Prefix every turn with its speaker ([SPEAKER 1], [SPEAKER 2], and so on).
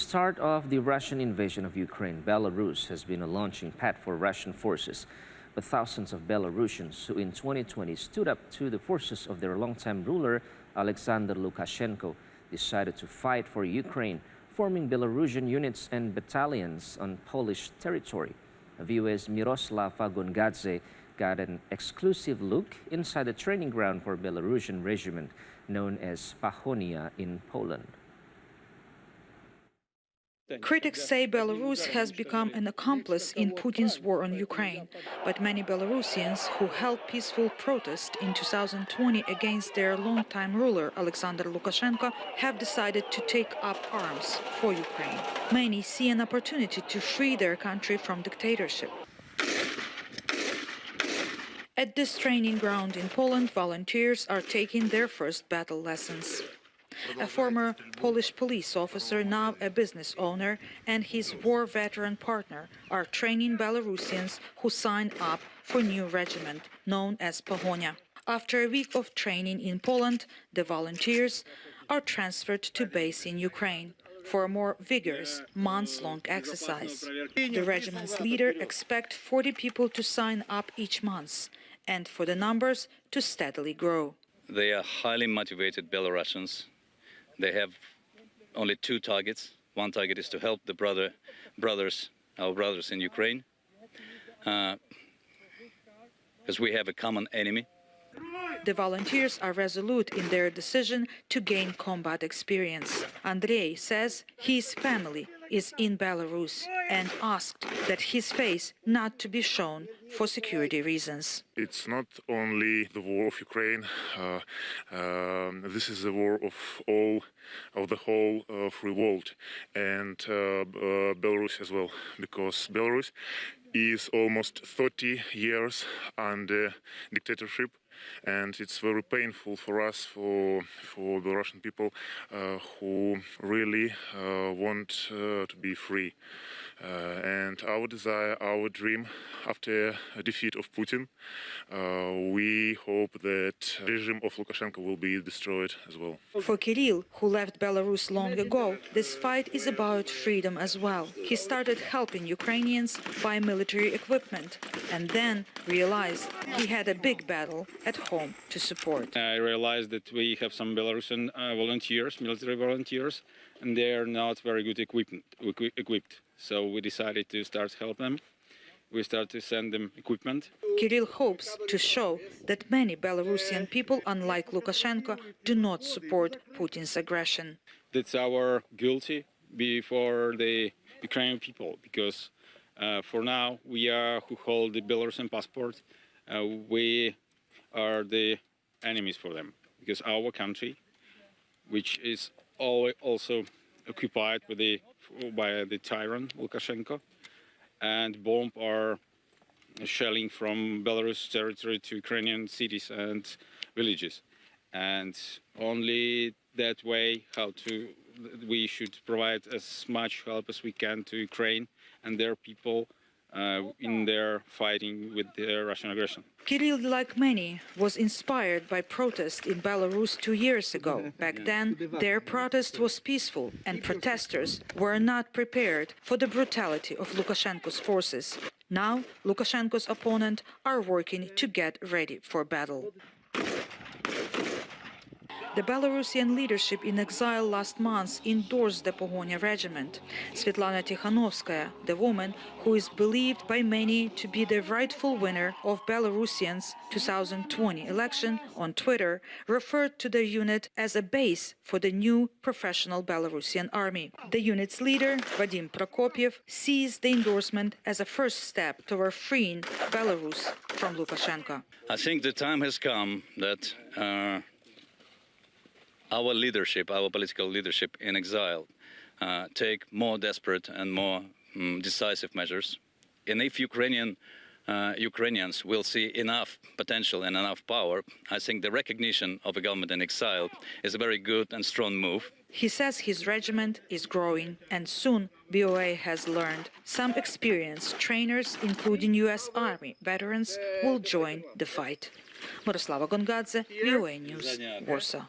[SPEAKER 1] start of the Russian invasion of Ukraine, Belarus has been a launching pad for Russian forces. But thousands of Belarusians who in 2020 stood up to the forces of their longtime ruler, Alexander Lukashenko, decided to fight for Ukraine, forming Belarusian units and battalions on Polish territory. VOA's Myroslava Gongadze got an exclusive look inside the training ground for Belarusian regiment known as Pahonya in Poland.
[SPEAKER 2] Critics say Belarus has become an accomplice in Putin's war on Ukraine, but many Belarusians who held peaceful protest in 2020 against their longtime ruler Alexander Lukashenko have decided to take up arms for Ukraine. Many see an opportunity to free their country from dictatorship. At this training ground in Poland, volunteers are taking their first battle lessons. A former Polish police officer, now a business owner, and his war veteran partner are training Belarusians who signed up for new regiment known as Pahonya. After a week of training in Poland, the volunteers are transferred to base in Ukraine for a more vigorous, months-long exercise. The regiment's leader expects 40 people to sign up each month and for the numbers to steadily grow.
[SPEAKER 3] They are highly motivated Belarusians. They have only two targets. One target is to help the our brothers in Ukraine, because we have a common enemy.
[SPEAKER 2] The volunteers are resolute in their decision to gain combat experience. Andrei says his family is in Belarus and asked that his face not to be shown for security reasons.
[SPEAKER 4] It's not only the war of Ukraine. This is the war of the whole free world, and Belarus as well, because Belarus is almost 30 years under dictatorship. And it's very painful for us, for the Russian people who really want to be free. And our desire, our dream, after a defeat of Putin, we hope that the regime of Lukashenko will be destroyed as well.
[SPEAKER 2] For Kirill, who left Belarus long ago, this fight is about freedom as well. He started helping Ukrainians buy military equipment and then realized he had a big battle at home to support.
[SPEAKER 5] I realized that we have some Belarusian volunteers, military volunteers, and they are not very good equipped. So we decided to start help them. We started to send them equipment.
[SPEAKER 2] Kirill hopes to show that many Belarusian people, unlike Lukashenko, do not support Putin's aggression.
[SPEAKER 5] That's our guilty before the Ukrainian people, because for now we are who hold the Belarusian passport. We are the enemies for them, because our country, which is also occupied by the tyrant Lukashenko, and bomb are shelling from Belarus territory to Ukrainian cities and villages. And only that way we should provide as much help as we can to Ukraine and their people in their fighting with the Russian aggression.
[SPEAKER 2] Kirill, like many, was inspired by protest in Belarus 2 years ago. Back then, their protest was peaceful, and protesters were not prepared for the brutality of Lukashenko's forces. Now, Lukashenko's opponents are working to get ready for battle. The Belarusian leadership in exile last month endorsed the Pahonya regiment. Svetlana Tikhanovskaya, the woman who is believed by many to be the rightful winner of Belarusians' 2020 election, on Twitter referred to the unit as a base for the new professional Belarusian army. The unit's leader, Vadim Prokopiev, sees the endorsement as a first step toward freeing Belarus from Lukashenko.
[SPEAKER 3] I think the time has come that our leadership, our political leadership in exile, take more desperate and more decisive measures. And if Ukrainians will see enough potential and enough power, I think the recognition of a government in exile is a very good and strong move.
[SPEAKER 2] He says his regiment is growing, and soon VOA has learned some experienced trainers, including U.S. Army veterans, will join the fight. Myroslava Gongadze, VOA News, Warsaw.